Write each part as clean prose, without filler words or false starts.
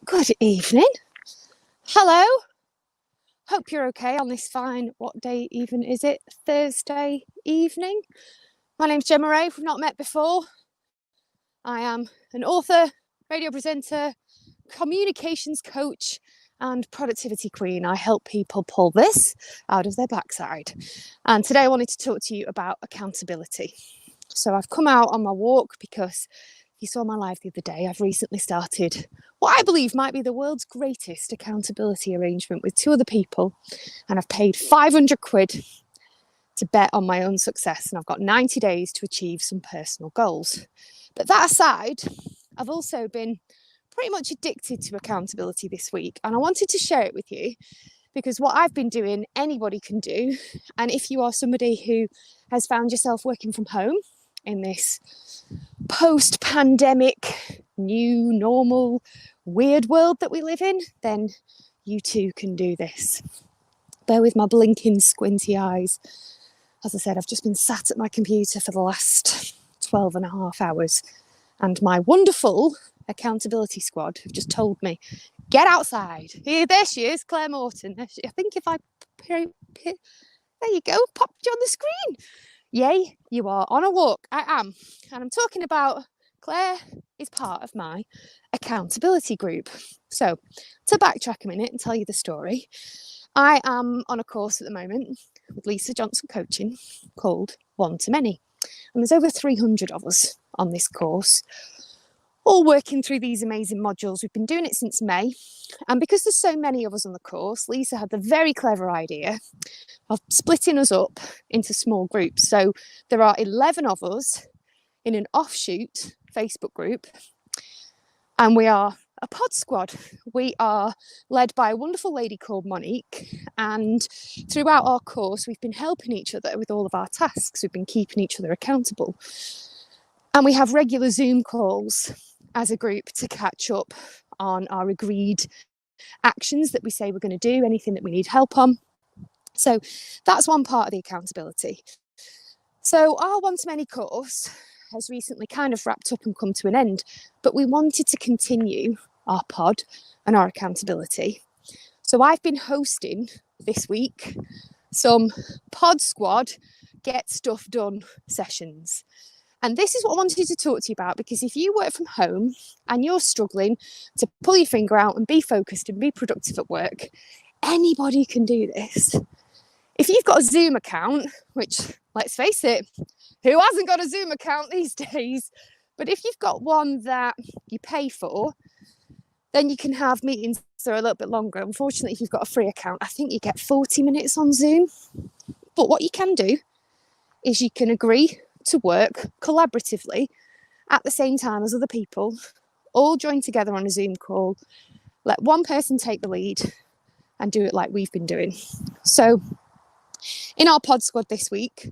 Good evening. Hello. Hope you're okay on this fine, what day even is it? Thursday evening. My name's Gemma Ray. If we've not met before, I am an author, radio presenter, communications coach, and productivity queen. I help people pull this out of their backside. And today I wanted to talk to you about accountability. So I've come out on my walk because if you saw my live the other day, I've recently started what I believe might be the world's greatest accountability arrangement with two other people. And I've paid 500 quid to bet on my own success. And I've got 90 days to achieve some personal goals. But that aside, I've also been pretty much addicted to accountability this week. And I wanted to share it with you because what I've been doing, anybody can do. And if you are somebody who has found yourself working from home in this post-pandemic, new, normal, weird world that we live in, then you too can do this. Bear with my blinking, squinty eyes. As I said, I've just been sat at my computer for the last 12 and a half hours, and my wonderful accountability squad have just told me, get outside. Here, there she is, Claire Morton. I think if I... There you go, popped you on the screen. Yay, you are on a walk. I am. And I'm talking about Claire is part of my accountability group. So to backtrack a minute and tell you the story, I am on a course at the moment with Lisa Johnson Coaching called One to Many. And there's over 300 of us on this course, all working through these amazing modules. We've been doing it since May. And because there's so many of us on the course, Lisa had the very clever idea of splitting us up into small groups. So there are 11 of us in an offshoot Facebook group, and we are a pod squad. We are led by a wonderful lady called Monique, and throughout our course we've been helping each other with all of our tasks. We've been keeping each other accountable, and we have regular Zoom calls as a group to catch up on our agreed actions that we say we're going to do, anything that we need help on. So that's one part of the accountability. So our One to Many course has recently kind of wrapped up and come to an end, but we wanted to continue our pod and our accountability. So I've been hosting this week some pod squad get stuff done sessions. And this is what I wanted to talk to you about, because if you work from home and you're struggling to pull your finger out and be focused and be productive at work, anybody can do this. If you've got a Zoom account, which, let's face it, who hasn't got a Zoom account these days? But if you've got one that you pay for, then you can have meetings that are a little bit longer. Unfortunately, if you've got a free account, I think you get 40 minutes on Zoom. But what you can do is you can agree to work collaboratively at the same time as other people, all join together on a Zoom call, let one person take the lead and do it like we've been doing. So in our pod squad this week,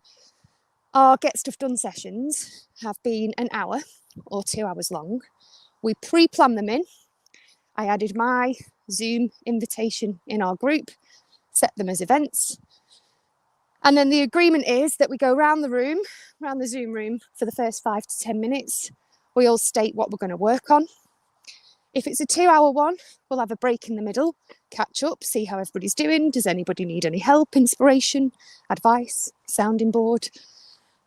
our Get Stuff Done sessions have been an hour or 2 hours long. We pre-plan them in. I added my Zoom invitation in our group, set them as events. And then the agreement is that we go around the Zoom room for the first 5 to 10 minutes. We all state what we're going to work on. If it's a 2-hour one, we'll have a break in the middle, catch up, see how everybody's doing. Does anybody need any help, inspiration, advice, sounding board?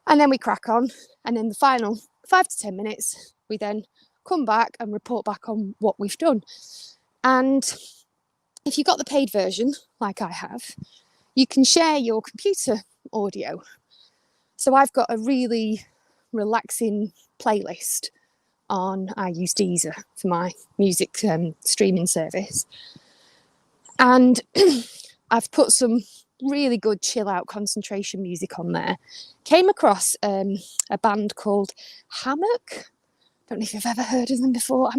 And then we crack on. And then the final 5 to 10 minutes, we then come back and report back on what we've done. And if you've got the paid version, like I have, you can share your computer audio. So I've got a really relaxing playlist on, I use Deezer for my music streaming service. And I've put some really good chill out concentration music on there. Came across a band called Hammock. Don't know if you've ever heard of them before.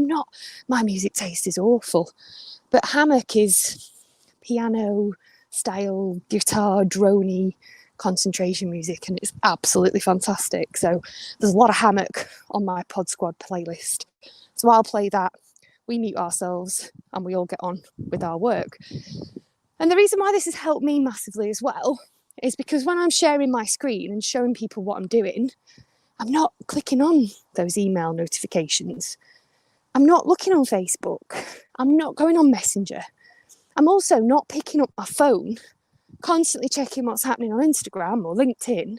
My music taste is awful. But Hammock is piano style, guitar, droney concentration music, and it's absolutely fantastic. So there's a lot of Hammock on my Pod Squad playlist. So I'll play that, we mute ourselves, and we all get on with our work. And the reason why this has helped me massively as well is because when I'm sharing my screen and showing people what I'm doing, I'm not clicking on those email notifications. I'm not looking on Facebook. I'm not going on Messenger. I'm also not picking up my phone, constantly checking what's happening on Instagram or LinkedIn,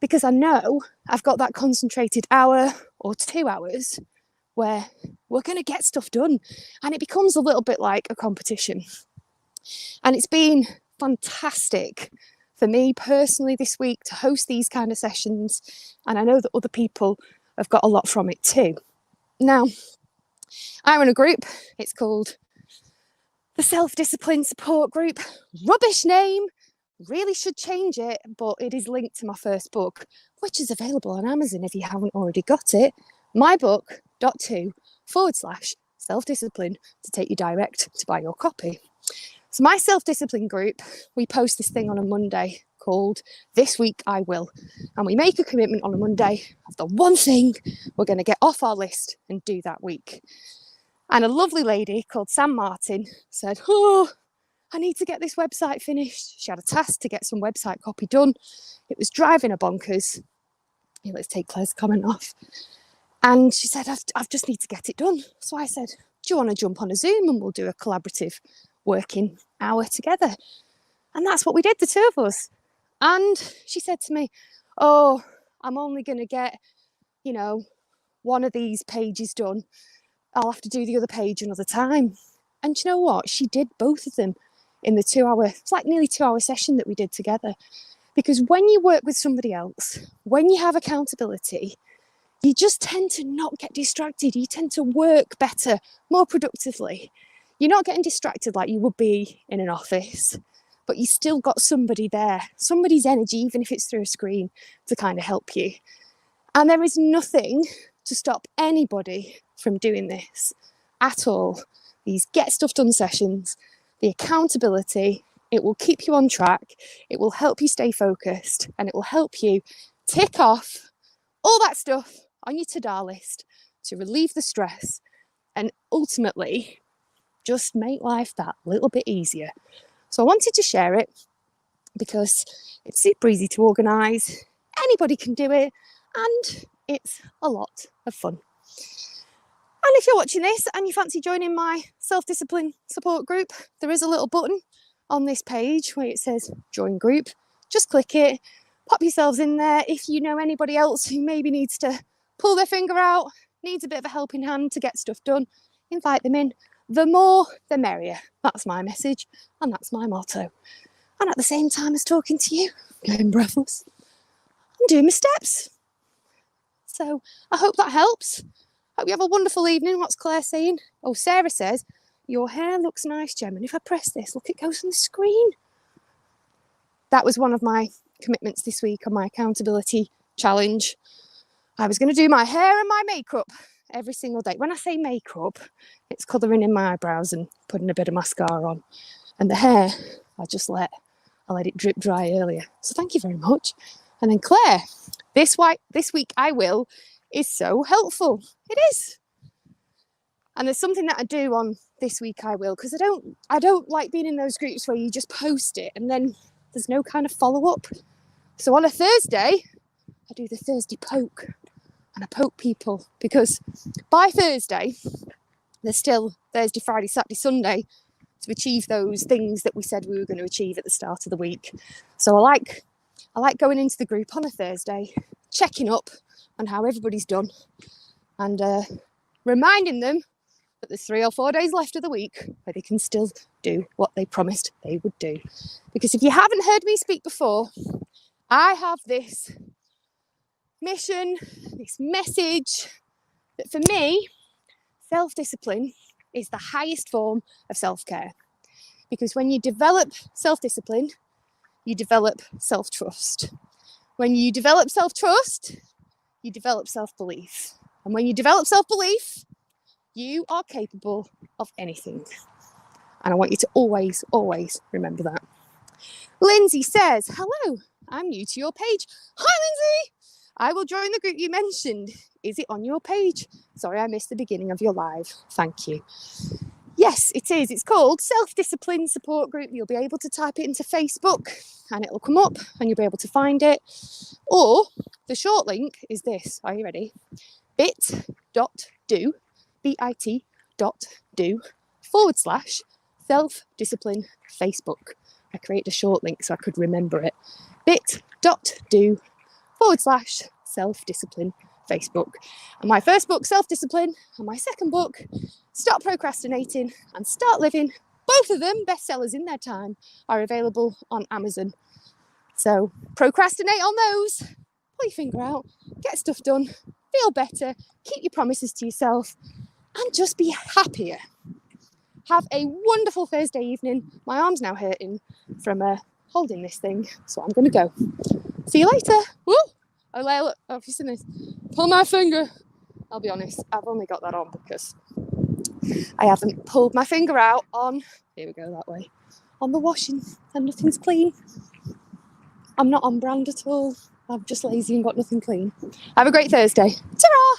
because I know I've got that concentrated hour or 2 hours where we're going to get stuff done. And it becomes a little bit like a competition. And it's been fantastic for me personally this week to host these kind of sessions. And I know that other people have got a lot from it too. Now, I run a group. It's called the Self-Discipline Support Group. Rubbish name. Really should change it, but it is linked to my first book, which is available on Amazon if you haven't already got it. mybook.to/self-discipline to take you direct to buy your copy. So my self-discipline group, we post this thing on a Monday called This Week I Will. And we make a commitment on a Monday of the one thing we're going to get off our list and do that week. And a lovely lady called Sam Martin said, I need to get this website finished. She had a task to get some website copy done. It was driving her bonkers. Let's take Claire's comment off. And she said, I just need to get it done. So I said, do you want to jump on a Zoom and we'll do a collaborative working hour together? And that's what we did, the two of us. And she said to me, I'm only going to get, one of these pages done. I'll have to do the other page another time. And you know what? She did both of them in the 2 hour, it's like nearly 2 hour session that we did together. Because when you work with somebody else, when you have accountability, you just tend to not get distracted. You tend to work better, more productively. You're not getting distracted like you would be in an office, but you still got somebody there, somebody's energy, even if it's through a screen, to kind of help you. And there is nothing to stop anybody from doing this at all. These get stuff done sessions, the accountability, it will keep you on track, it will help you stay focused, and it will help you tick off all that stuff on your to-do list to relieve the stress and ultimately just make life that little bit easier. So I wanted to share it because it's super easy to organise, anybody can do it, and it's a lot of fun. And if you're watching this and you fancy joining my self-discipline support group, there is a little button on this page where it says join group. Just click it, pop yourselves in there. If you know anybody else who maybe needs to pull their finger out, needs a bit of a helping hand to get stuff done, invite them in. The more, the merrier. That's my message and that's my motto. And at the same time as talking to you, going breathless, I'm doing my steps. So I hope that helps. Hope you have a wonderful evening. What's Claire saying? Oh, Sarah says, your hair looks nice, Gem. And if I press this, look, it goes on the screen. That was one of my commitments this week on my accountability challenge. I was going to do my hair and my makeup every single day. When I say makeup, it's colouring in my eyebrows and putting a bit of mascara on. And the hair, I let it drip dry earlier. So thank you very much. And then Claire, this week I will is so helpful. It is. And there's something that I do on this week I will, because I don't like being in those groups where you just post it and then there's no kind of follow-up. So on a Thursday, I do the Thursday poke. And I poke people because by Thursday, there's still Thursday, Friday, Saturday, Sunday to achieve those things that we said we were going to achieve at the start of the week. So I like going into the group on a Thursday, checking up on how everybody's done and reminding them that there's 3 or 4 days left of the week where they can still do what they promised they would do. Because if you haven't heard me speak before, I have this mission, this message that for me, self-discipline is the highest form of self-care. Because when you develop self-discipline, you develop self-trust. When you develop self-trust, you develop self-belief. And when you develop self-belief, you are capable of anything. And I want you to always, always remember that. Lindsay says, hello, I'm new to your page. Hi, Lindsay. I will join the group you mentioned. Is it on your page? Sorry, I missed the beginning of your live. Thank you. Yes, it is. It's called Self-Discipline Support Group. You'll be able to type it into Facebook and it'll come up and you'll be able to find it. Or the short link is this. Are you ready? bit.do bit.do/self-discipline Facebook. I created a short link so I could remember it. bit.do/self-discipline Facebook. And my first book, Self-Discipline, and my second book, Stop Procrastinating and Start Living, both of them bestsellers in their time, are available on Amazon. So procrastinate on those, pull your finger out, get stuff done, feel better, keep your promises to yourself, and just be happier. Have a wonderful Thursday evening. My arm's now hurting from holding this thing, so I'm going to go. See you later. Woo! Oh, look, have you seen this? Pull my finger. I'll be honest, I've only got that on because I haven't pulled my finger out on, here we go that way, on the washing, and nothing's clean. I'm not on brand at all. I'm just lazy and got nothing clean. Have a great Thursday. Ta-ra!